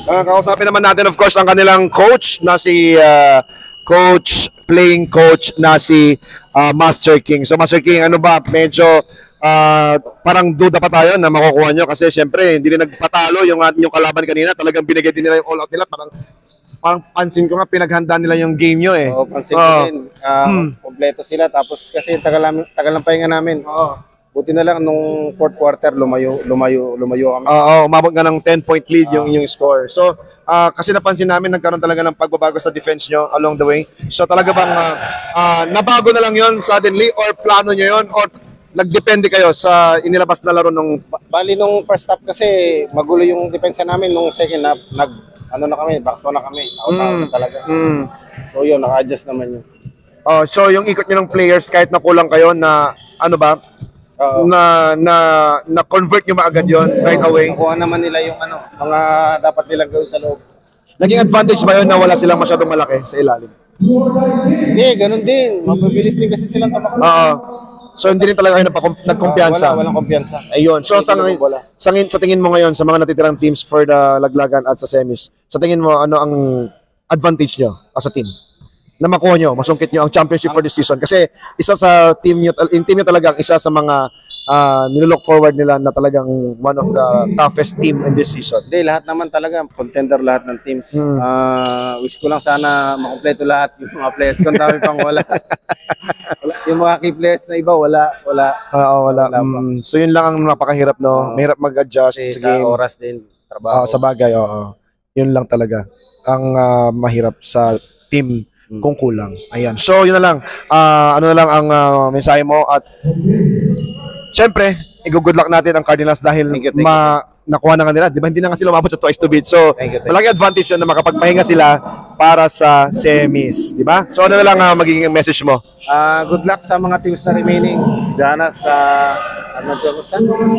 Kausapin naman natin of course ang kanilang coach na si playing coach na si Master King. So Master King, ano ba, medyo parang duda pa tayo na makukuha nyo kasi syempre hindi rin nagpatalo yung kalaban kanina. Talagang binigay din nila yung all out nila. Parang pansin ko nga pinaghanda nila yung game nyo eh. Oo, pansin ko din. Kompleto sila. Tapos kasi tagal ng pahinga namin. Buti na lang nung fourth quarter lumayo kami. Umabot nga ng 10-point lead yung score. So, kasi napansin namin nagkaroon talaga ng pagbabago sa defense nyo along the way. So, talaga bang nabago na lang yon suddenly or plano nyo yon or nagdepende kayo sa inilabas na laro nung... Bali nung first half kasi magulo yung depensa namin. Nung second half, box na kami. Out na talaga. So yun, naka-adjust naman yun. So yung ikot nyo ng players kahit na kulang kayo na ano ba? Na convert nyo maagad yon right away. Nakuha naman nila yung mga dapat nilang gawin sa loob. Naging advantage ba yun na wala silang masyadong malaki sa ilalim? Hindi, ganun din. Mapabilis din kasi silang kamakot. So hindi rin talaga kayo nagkumpiyansa. Walang kumpiyansa. Ayun. So sa tingin mo ngayon sa mga natitirang teams for the laglagan at sa semis, sa tingin mo ano ang advantage nyo as a team? Na makuha nyo, masungkit nyo ang championship for this season. Kasi isa sa team nyo talagang isa sa mga nilook forward nila na talagang one of the toughest team in this season. Hindi, lahat naman talaga, contender lahat ng teams. Wish ko lang sana makumpleto lahat yung mga players. Kung dami pang wala. Yung mga key players na iba, wala. Wala. So yun lang ang napakahirap, no? Mahirap mag-adjust sa game. Oras din, trabaho. Sa bagay, yun lang talaga ang mahirap sa team kung kulang. Ayan. So, yun na lang. Ano na lang ang mensahe mo at syempre, i-good luck natin ang Cardinals dahil nakuha na nga nila. Di ba? Hindi na nga sila umabot sa twice to beat. So, malaki advantage yun na makapagpahinga sila para sa semis. Di ba? So, ano na lang magiging message mo? Good luck sa mga teams na remaining. Diyan sa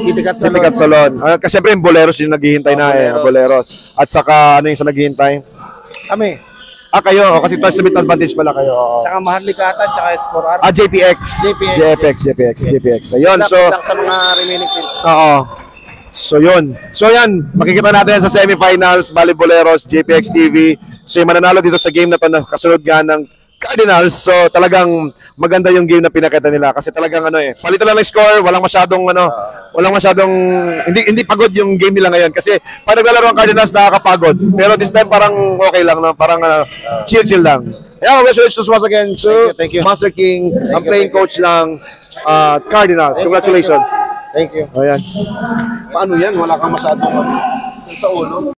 City Cat Salon. Kasi syempre yung Boleros yung naghihintay na Boleros. At saka ano yung sa naghihintay? Kami. Kayo, kasi twice to beat advantage pala kayo. Tsaka Maharlikata, tsaka Espor R. JPX. Ayun, so sa mga remaining teams. So yun. So yan, makikita natin sa semifinals, Boleros, JPX TV. So yung mananalo dito sa game na to na kasunod nga ng Cardinals. So talagang maganda yung game na pinakita nila kasi talagang palito lang ng score, walang masyadong hindi pagod yung game nila ngayon kasi pag naglalaro ang Cardinals nakakapagod. Pero this time parang okay lang, no? Parang chill lang. Yeah, congratulations once again to thank you. Master King, ang playing coach lang Cardinals. Congratulations. Thank you. Ayan. Paano yan? Wala kang masyadong sa ulo.